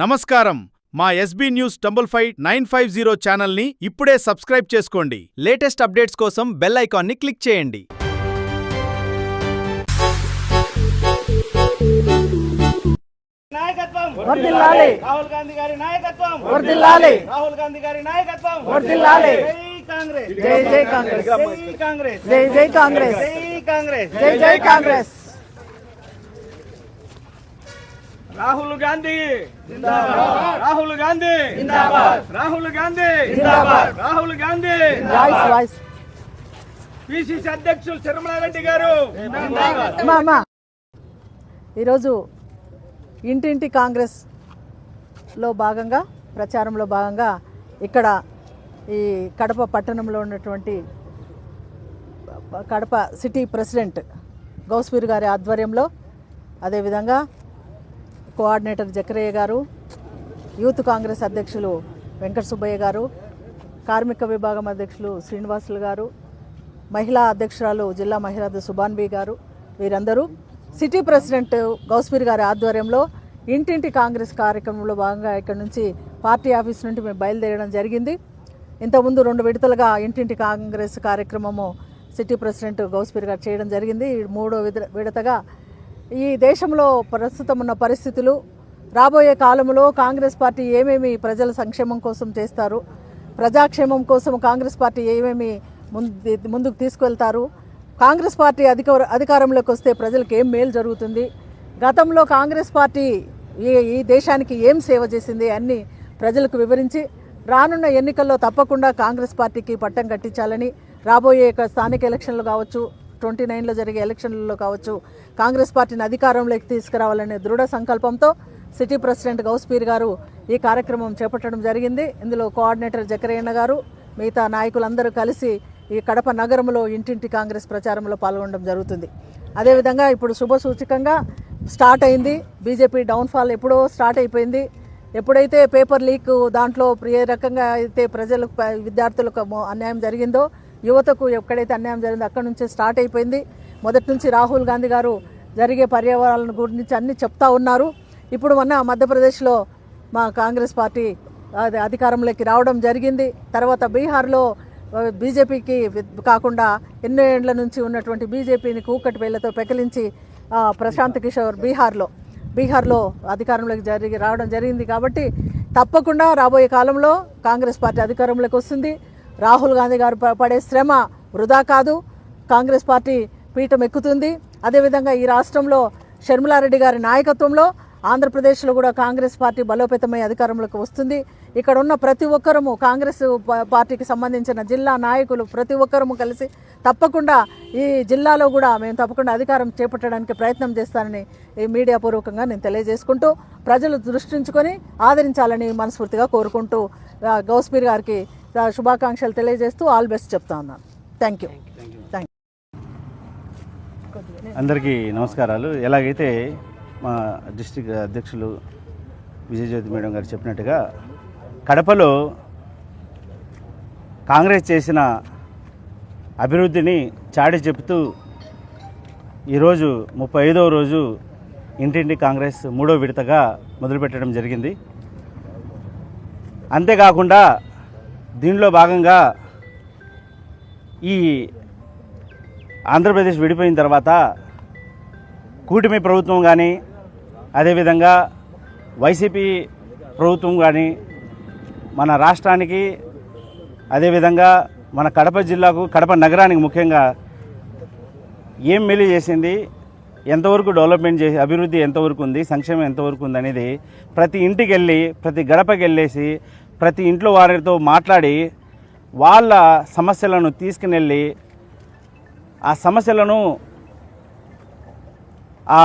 నమస్కారం. మా SB news 950 ఛానల్ని ఇప్పుడే సబ్స్క్రైబ్ చేసుకోండి. లేటెస్ట్ అప్డేట్స్ కోసం బెల్ ఐకాన్ని క్లిక్ చేయండి. నాయకత్వం వర్ధిల్లాలి. రాహుల్ గాంధీ గారి నాయకత్వం వర్ధిల్లాలి. రాహుల్ గాంధీ గారి నాయకత్వం వర్ధిల్లాలి. జై కాంగ్రెస్ జై జై కాంగ్రెస్. జై కాంగ్రెస్ జై జై కాంగ్రెస్. జై కాంగ్రెస్ జై జై కాంగ్రెస్. రాహుల్ గాంధీ జిందాబాద్. రాహుల్ గాంధీ జిందాబాద్. రాహుల్ గాంధీ జిందాబాద్. Rahul Gandhi voice voice PCC అధ్యక్షులు శర్మలారెడ్డి గారు అమ్మా ఈరోజు ఇంటింటి కాంగ్రెస్లో భాగంగా ప్రచారంలో భాగంగా ఇక్కడ ఈ కడప పట్టణంలో ఉన్నటువంటి కడప సిటీ ప్రెసిడెంట్ గౌస్పీర్ గారి ఆధ్వర్యంలో, అదేవిధంగా కోఆర్డినేటర్ జకరయ్య గారు, యూత్ కాంగ్రెస్ అధ్యక్షులు వెంకట సుబ్బయ్య గారు, కార్మిక విభాగం అధ్యక్షులు శ్రీనివాసులు గారు, మహిళా అధ్యక్షురాలు జిల్లా మహిళా సుబాన్బీ గారు, వీరందరూ సిటీ ప్రెసిడెంట్ గౌస్పీర్ గారి ఆధ్వర్యంలో ఇంటింటి కాంగ్రెస్ కార్యక్రమంలో భాగంగా ఇక్కడ నుంచి పార్టీ ఆఫీస్ నుండి మేము బయలుదేరడం జరిగింది. ఇంతకుముందు 2 విడతలుగా ఇంటింటి కాంగ్రెస్ కార్యక్రమము సిటీ ప్రెసిడెంట్ గౌస్పీర్ గారు చేయడం జరిగింది. 3వ విడతగా ఈ దేశంలో ప్రస్తుతం ఉన్న పరిస్థితులు, రాబోయే కాలంలో కాంగ్రెస్ పార్టీ ఏమేమి ప్రజల సంక్షేమం కోసం చేస్తారు, ప్రజాక్షేమం కోసం కాంగ్రెస్ పార్టీ ఏమేమి ముందుకు తీసుకువెళ్తారు, కాంగ్రెస్ పార్టీ అధికారంలోకి వస్తే ప్రజలకు ఏం మేలు జరుగుతుంది, గతంలో కాంగ్రెస్ పార్టీ ఈ దేశానికి ఏం సేవ చేసింది అన్ని ప్రజలకు వివరించి రానున్న ఎన్నికల్లో తప్పకుండా కాంగ్రెస్ పార్టీకి పట్టం కట్టించాలని, రాబోయే స్థానిక ఎలక్షన్లు కావచ్చు, 29లో జరిగే ఎలక్షన్లలో కావచ్చు, కాంగ్రెస్ పార్టీని అధికారంలోకి తీసుకురావాలనే దృఢ సంకల్పంతో సిటీ ప్రెసిడెంట్ గౌస్పీర్ గారు ఈ కార్యక్రమం చేపట్టడం జరిగింది. ఇందులో కోఆర్డినేటర్ జకరయ్య గారు, మిగతా నాయకులందరూ కలిసి ఈ కడప నగరంలో ఇంటింటి కాంగ్రెస్ ప్రచారంలో పాల్గొనడం జరుగుతుంది. అదేవిధంగా ఇప్పుడు శుభ సూచకంగా స్టార్ట్ అయింది. బీజేపీ డౌన్ఫాల్ ఎప్పుడో స్టార్ట్ అయిపోయింది. ఎప్పుడైతే పేపర్ లీక్ దాంట్లో ఏ రకంగా అయితే ప్రజలకు విద్యార్థులకు అన్యాయం జరిగిందో, యువతకు ఎక్కడైతే అన్యాయం జరిగిందో అక్కడి నుంచే స్టార్ట్ అయిపోయింది. మొదటి నుంచి రాహుల్ గాంధీ గారు జరిగే పర్యావరణాల గురించి అన్నీ చెప్తా ఉన్నారు. ఇప్పుడు మొన్న మధ్యప్రదేశ్లో మా కాంగ్రెస్ పార్టీ అధికారంలోకి రావడం జరిగింది. తర్వాత బీహార్లో బీజేపీకి కాకుండా ఎన్నో ఏళ్ల నుంచి ఉన్నటువంటి బీజేపీని కూకటి వేళ్లతో పెకిలించి ప్రశాంత్ కిషోర్ బీహార్లో అధికారంలోకి రావడం జరిగింది. కాబట్టి తప్పకుండా రాబోయే కాలంలో కాంగ్రెస్ పార్టీ అధికారంలోకి వస్తుంది. రాహుల్ గాంధీ గారు పడే శ్రమ వృధా కాదు, కాంగ్రెస్ పార్టీ పీఠం ఎక్కుతుంది. అదేవిధంగా ఈ రాష్ట్రంలో షర్మిలారెడ్డి గారి నాయకత్వంలో ఆంధ్రప్రదేశ్లో కూడా కాంగ్రెస్ పార్టీ బలోపేతమై అధికారంలోకి వస్తుంది. ఇక్కడ ఉన్న ప్రతి ఒక్కరము కాంగ్రెస్ పార్టీకి సంబంధించిన జిల్లా నాయకులు ప్రతి ఒక్కరము కలిసి తప్పకుండా ఈ జిల్లాలో కూడా మేము తప్పకుండా అధికారం చేపట్టడానికి ప్రయత్నం చేస్తానని ఈ మీడియా పూర్వకంగా నేను తెలియజేసుకుంటూ, ప్రజలు దృష్టించుకొని ఆదరించాలని మనస్ఫూర్తిగా కోరుకుంటూ గౌస్పీర్ గారికి శుభాకాంక్షలు తెలియజేస్తూ ఆల్ బెస్ట్ చెప్తా ఉన్నాను. Thank you. అందరికీ నమస్కారాలు. ఎలాగైతే మా డిస్ట్రిక్ట్ అధ్యక్షులు విజయజ్యోతి మేడం గారు చెప్పినట్టుగా కడపలో కాంగ్రెస్ చేసిన అభివృద్ధిని చాటి చెబుతూ ఈరోజు 35వ రోజు ఇంటింటి కాంగ్రెస్ 3వ విడతగా మొదలుపెట్టడం జరిగింది. అంతేకాకుండా దీనిలో భాగంగా ఈ ఆంధ్రప్రదేశ్ విడిపోయిన తర్వాత కూటమి ప్రభుత్వం కానీ, అదేవిధంగా వైసీపీ ప్రభుత్వం కానీ మన రాష్ట్రానికి, అదేవిధంగా మన కడప జిల్లాకు, కడప నగరానికి ముఖ్యంగా ఏం మేలు చేసింది, ఎంతవరకు డెవలప్మెంట్ చేసి అభివృద్ధి ఎంతవరకు ఉంది, సంక్షేమం ఎంతవరకు ఉంది అనేది ప్రతి ఇంటికి వెళ్ళి, ప్రతి గడపకి వెళ్ళేసి, ప్రతి ఇంట్లో వారితో మాట్లాడి వాళ్ళ సమస్యలను తీసుకుని వెళ్ళి ఆ సమస్యలను ఆ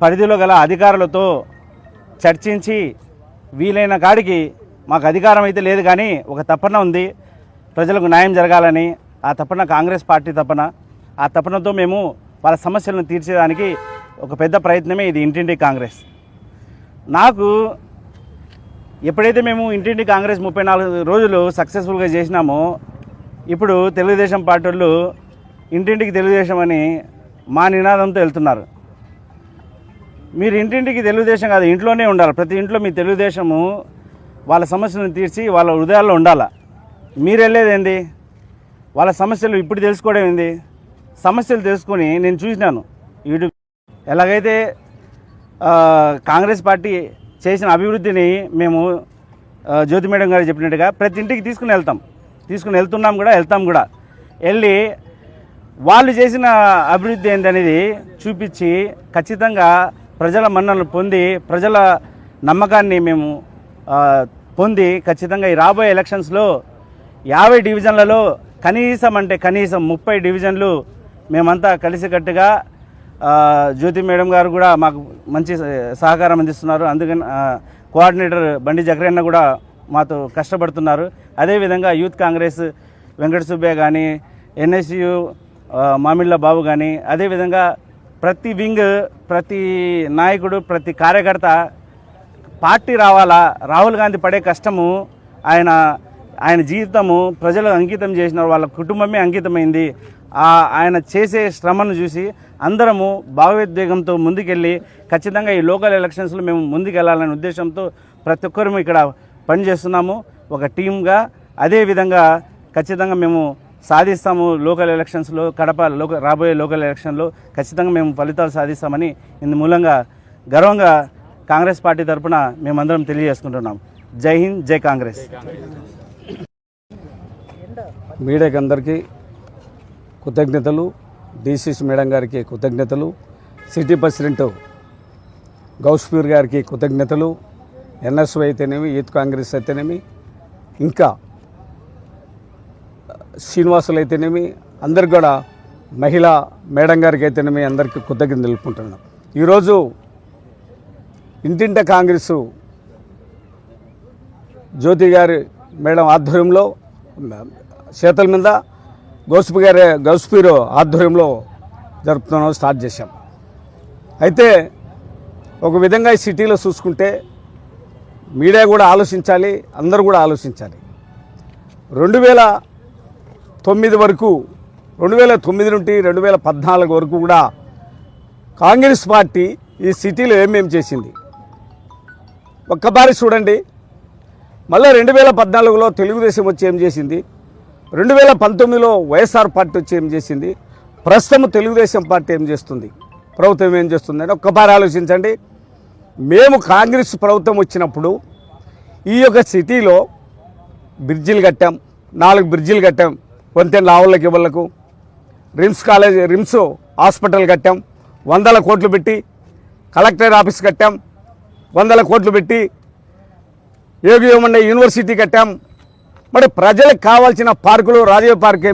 పరిధిలో గల అధికారులతో చర్చించి వీలైన కాడికి మాకు అధికారం అయితే లేదు కానీ ఒక తపన ఉంది, ప్రజలకు న్యాయం జరగాలని, ఆ తపన కాంగ్రెస్ పార్టీ తపన. ఆ తపనతో మేము వాళ్ళ సమస్యలను తీర్చేదానికి ఒక పెద్ద ప్రయత్నమే ఇది ఇంటింటి కాంగ్రెస్. నాకు ఎప్పుడైతే మేము ఇంటింటి కాంగ్రెస్ 34 రోజులు సక్సెస్ఫుల్గా చేసినామో, ఇప్పుడు తెలుగుదేశం పార్టీ వాళ్ళు ఇంటింటికి తెలుగుదేశం అని మా నినాదంతో వెళ్తున్నారు. మీరు ఇంటింటికి తెలుగుదేశం కాదు, ఇంట్లోనే ఉండాలి. ప్రతి ఇంట్లో మీ తెలుగుదేశము వాళ్ళ సమస్యలను తీర్చి వాళ్ళ హృదయాల్లో ఉండాలి. మీరు వెళ్ళేది ఏంది? వాళ్ళ సమస్యలు ఇప్పుడు తెలుసుకోవడం ఏంది? సమస్యలు తెలుసుకొని నేను చూసినాను యూట్యూబ్ ఎలాగైతే కాంగ్రెస్ పార్టీ చేసిన అభివృద్ధిని మేము జ్యోతి మేడం గారు చెప్పినట్టుగా ప్రతి ఇంటికి తీసుకుని వెళ్తున్నాం కూడా, వెళ్తాం కూడా. వెళ్ళి వాళ్ళు చేసిన అభివృద్ధి ఏంటనేది చూపించి ఖచ్చితంగా ప్రజల మన్ననలు పొంది ప్రజల నమ్మకాన్ని మేము పొంది ఖచ్చితంగా ఈ రాబోయే ఎలక్షన్స్లో 50 డివిజన్లలో కనీసం 30 డివిజన్లు మేమంతా కలిసికట్టుగా జ్యోతి మేడం గారు కూడా మాకు మంచి సహకారం అందిస్తున్నారు. అందుకని కోఆర్డినేటర్ బండి జకరన్న కూడా మాతో కష్టపడుతున్నారు. అదేవిధంగా యూత్ కాంగ్రెస్ వెంకట సుబ్బయ్య కానీ, ఎన్ఎస్యు మామిళ్ళ బాబు కానీ, అదేవిధంగా ప్రతి వింగ్, ప్రతి నాయకుడు, ప్రతి కార్యకర్త పార్టీ రావాలా, రాహుల్ గాంధీ పడే కష్టము, ఆయన జీవితము ప్రజలు అంకితం చేసినారు, వాళ్ళ కుటుంబమే అంకితమైంది. ఆయన చేసే శ్రమను చూసి అందరము భావోద్వేగంతో ముందుకెళ్ళి ఖచ్చితంగా ఈ లోకల్ ఎలక్షన్స్లో మేము ముందుకెళ్ళాలనే ఉద్దేశంతో ప్రతి ఒక్కరూ ఇక్కడ పనిచేస్తున్నాము ఒక టీమ్గా. అదేవిధంగా ఖచ్చితంగా మేము సాధిస్తాము. లోకల్ ఎలక్షన్స్లో రాబోయే లోకల్ ఎలక్షన్లో ఖచ్చితంగా మేము ఫలితాలు సాధిస్తామని ఇందు మూలంగా గర్వంగా కాంగ్రెస్ పార్టీ తరఫున మేమందరం తెలియజేసుకుంటున్నాం. జై హింద్, జై కాంగ్రెస్. మీడియాకి అందరికీ కృతజ్ఞతలు, డిసిసి మేడం గారికి కృతజ్ఞతలు, సిటీ ప్రెసిడెంట్ గౌస్పూర్ గారికి కృతజ్ఞతలు, ఎన్ఎస్వై అయితేనేమి, యూత్ కాంగ్రెస్ అయితేనేమి, ఇంకా శ్రీనివాసులు అయితేనేమి, అందరికి కూడా మహిళా మేడం గారికి అయితేనేమి అందరికీ కృతజ్ఞతలు తెలుపుకుంటున్నాం. ఈరోజు ఇంటింట కాంగ్రెసు జ్యోతి గారి మేడం ఆధ్వర్యంలో చేతుల మీద గౌస్పూర్ ఆధ్వర్యంలో జరుపుతున్నాం, స్టార్ట్ చేశాం. అయితే ఒక విధంగా ఈ సిటీలో చూసుకుంటే మీడియా కూడా ఆలోచించాలి, అందరూ కూడా ఆలోచించాలి. 2009 వరకు, 2009 నుండి 2014 వరకు కూడా కాంగ్రెస్ పార్టీ ఈ సిటీలో ఏమేమి చేసింది ఒక్కసారి చూడండి. మళ్ళీ 2014లో తెలుగుదేశం వచ్చి ఏం చేసింది, 2019లో వైఎస్ఆర్ పార్టీ వచ్చి ఏం చేసింది, ప్రస్తుతం తెలుగుదేశం పార్టీ ఏం చేస్తుంది, ప్రభుత్వం ఏం చేస్తుంది అని ఒక్కసారి ఆలోచించండి. మేము కాంగ్రెస్ ప్రభుత్వం వచ్చినప్పుడు ఈ యొక్క సిటీలో బ్రిడ్జిలు కట్టాం, 4 బ్రిడ్జిలు కట్టాం. వంతెన లావుళ్ళకి ఇవ్వలకు, రిమ్స్ హాస్పిటల్ కట్టాం 100 కోట్లు పెట్టి, కలెక్టర్ ఆఫీస్ కట్టాం 100 కోట్లు పెట్టి, యోగియోమన్న యూనివర్సిటీ కట్టాం. మరి ప్రజలకు కావాల్సిన పార్కులు, రాజీవ్ పార్క్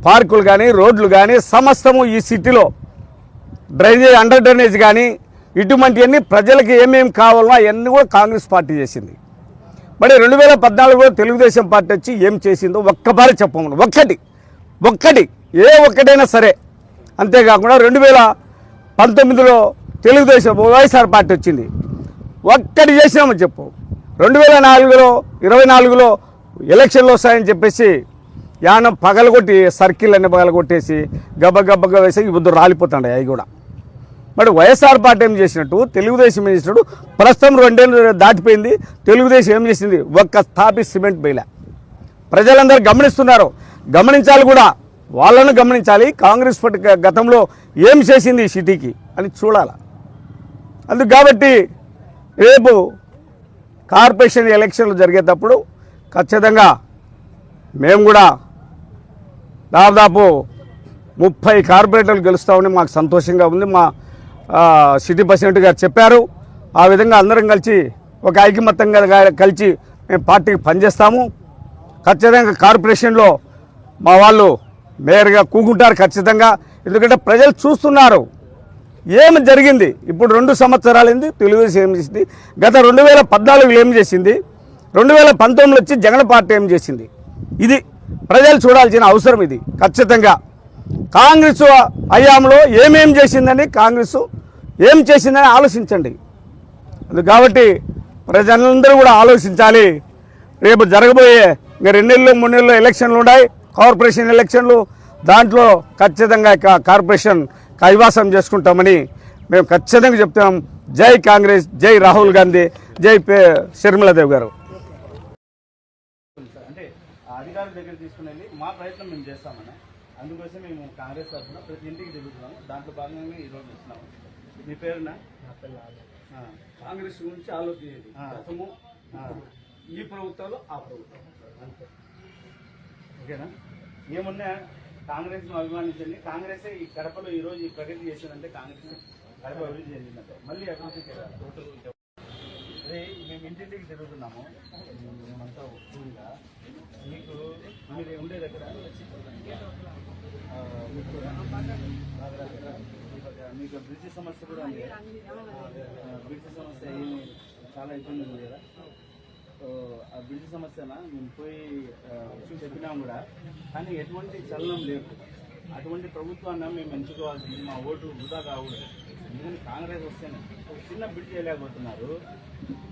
పార్కులు కానీ, రోడ్లు కానీ సమస్తము ఈ సిటీలో డ్రైనేజ్, అండర్ డ్రైనేజ్ కానీ ఇటువంటివన్నీ ప్రజలకు ఏమేమి కావాలో అవన్నీ కూడా కాంగ్రెస్ పార్టీ చేసింది. మరి 2014లో తెలుగుదేశం పార్టీ వచ్చి ఏం చేసిందో ఒక్కసారి చెప్పమను, ఒక్కటి ఒక్కటైనా సరే. అంతేకాకుండా 2019లో తెలుగుదేశం వైఎస్ఆర్ పార్టీ వచ్చింది, ఒక్కటి చేసినామని చెప్పు. 2024లో ఎలక్షన్లు వస్తాయని చెప్పేసి యానం పగలగొట్టి, సర్కిల్ అన్ని పగలగొట్టేసి గబ్బ వేసి ఇప్పుడు రాలిపోతాడు అవి కూడా. మరి వైఎస్ఆర్ పార్టీ ఏం చేసినట్టు, తెలుగుదేశం ఏం చేసినట్టు, ప్రస్తుతం 2 ఏళ్ళు దాటిపోయింది, తెలుగుదేశం ఏం చేసింది, ఒక్క స్థాపి సిమెంట్ బయలా. ప్రజలందరూ గమనిస్తున్నారు, గమనించాలి కూడా, వాళ్ళను గమనించాలి. కాంగ్రెస్ పార్టీ గతంలో ఏం చేసింది ఈ సిటీకి అని చూడాలి. అందుకు కాబట్టి రేపు కార్పొరేషన్ ఎలక్షన్లు జరిగేటప్పుడు ఖచ్చితంగా మేము కూడా దాదాపు 30 కార్పొరేటర్లు గెలుస్తామని మాకు సంతోషంగా ఉంది. మా సిటీ ప్రెసిడెంట్ గారు చెప్పారు. ఆ విధంగా అందరం కలిసి ఒక ఐకమత్యంగా కలిసి మేము పార్టీకి పనిచేస్తాము. ఖచ్చితంగా కార్పొరేషన్లో మా వాళ్ళు మేయర్గా కూకుంటారు ఖచ్చితంగా. ఎందుకంటే ప్రజలు చూస్తున్నారు ఏమి జరిగింది. ఇప్పుడు 2 సంవత్సరాలైంది తెలుగుదేశం ఏం చేసింది, గత 2014లో ఏం చేసింది, 2019లో వచ్చి జగన్ పార్టీ ఏం చేసింది, ఇది ప్రజలు చూడాల్సిన అవసరం. ఇది ఖచ్చితంగా కాంగ్రెస్ హయాంలో ఏమేం చేసిందని, కాంగ్రెస్ ఏం చేసిందని ఆలోచించండి. అది కాబట్టి ప్రజలందరూ కూడా ఆలోచించాలి. రేపు జరగబోయే ఇంకా 2 నెలలు 3 నెలలు ఎలక్షన్లు ఉన్నాయి, కార్పొరేషన్ ఎలక్షన్లు. దాంట్లో ఖచ్చితంగా కార్పొరేషన్ కైవాసం చేసుకుంటామని మేము ఖచ్చితంగా చెప్తున్నాం. జై కాంగ్రెస్, జై రాహుల్ గాంధీ, జై షర్మిలాదేవి గారు. అంటే అధికారుల దగ్గర తీసుకుని వెళ్ళి మా ప్రయత్నం మేము చేస్తామని, అందుకోసం మేము కాంగ్రెస్ తరఫున ప్రతి ఇంటికి తిరుగుతున్నాము. దాంట్లో భాగంగా ఈరోజు వచ్చినాము. మీ పేరునా? కాంగ్రెస్ గురించి ఆలోచించేది గతము ఈ ప్రభుత్వాలు ఆ ప్రభుత్వం అంతే. ఓకేనా? ఏమున్నా కాంగ్రెస్ను అభిమానించండి. కాంగ్రెసే ఈ కడపలో ఈరోజు ఈ ప్రగతి చేసిందంటే కాంగ్రెస్ కడప అభివృద్ధి చెందిందంటే మళ్ళీ అభివృద్ధికి వెళ్ళాలి. అదే మేము ఇంటింటికి తిరుగుతున్నాము. మేమంతా ఊరిగా మీకు మీరు ఉండే దగ్గర మీకు బ్రిడ్జి సమస్య కూడా ఉంది కదా. బ్రిడ్జి సమస్య చాలా ఇబ్బంది ఉంది కదా. సో ఆ బ్రిడ్జి సమస్యన మేము పోయి చెప్పినాం కూడా, కానీ ఎటువంటి చలనం లేదు. అటువంటి ప్రభుత్వాన్ని మేము ఎంచుకోవాల్సింది. మా ఓటు వృధా కాకూడదు. ఎందుకంటే కాంగ్రెస్ వస్తేనే ఒక చిన్న బ్రిడ్జ్ చేయలేకపోతున్నారు.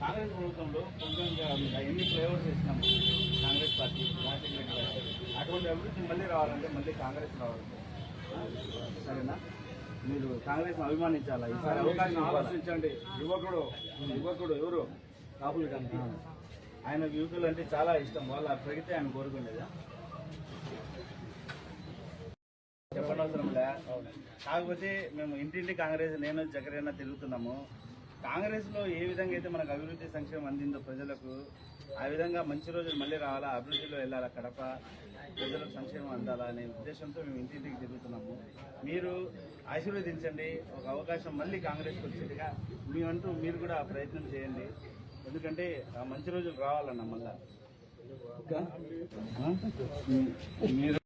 కాంగ్రెస్ ప్రభుత్వంలో కొంచెం ఎన్ని ఫ్లేవర్స్ ఇచ్చినాము కాంగ్రెస్ పార్టీ రాజశేఖర రెడ్డి గారు. అటువంటి అభివృద్ధి మళ్ళీ రావాలంటే మళ్ళీ కాంగ్రెస్ రావాలి. సరేనా? మీరు కాంగ్రెస్ అభిమానించాలా? ఈసారి అవకాశం ఆలోచించండి. యువకుడు ఎవరు? రాహుల్ గాంధీ. ఆయన యువకులు అంటే చాలా ఇష్టం. వాళ్ళ ప్రగతి ఆయన కోరుకునేదా? చెప్పనవసరం లే. కాకపోతే మేము ఇంటింటి కాంగ్రెస్, నేను జగరైనా తిరుగుతున్నాము. కాంగ్రెస్లో ఏ విధంగా అయితే మనకు అభివృద్ధి సంక్షేమం అందిందో ప్రజలకు, ఆ విధంగా మంచి రోజులు మళ్ళీ రావాలా, అభివృద్ధిలో వెళ్ళాలా, కడప ప్రజలకు సంక్షేమం అందాలా అనే ఉద్దేశంతో మేము ఇంటింటికి తిరుగుతున్నాము. మీరు ఆశీర్వదించండి. ఒక అవకాశం మళ్ళీ కాంగ్రెస్కి వచ్చేట్టుగా మేమంటూ మీరు కూడా ప్రయత్నం చేయండి. ఎందుకంటే ఆ మంచి రోజులు రావాలన్న మళ్ళా. మీరు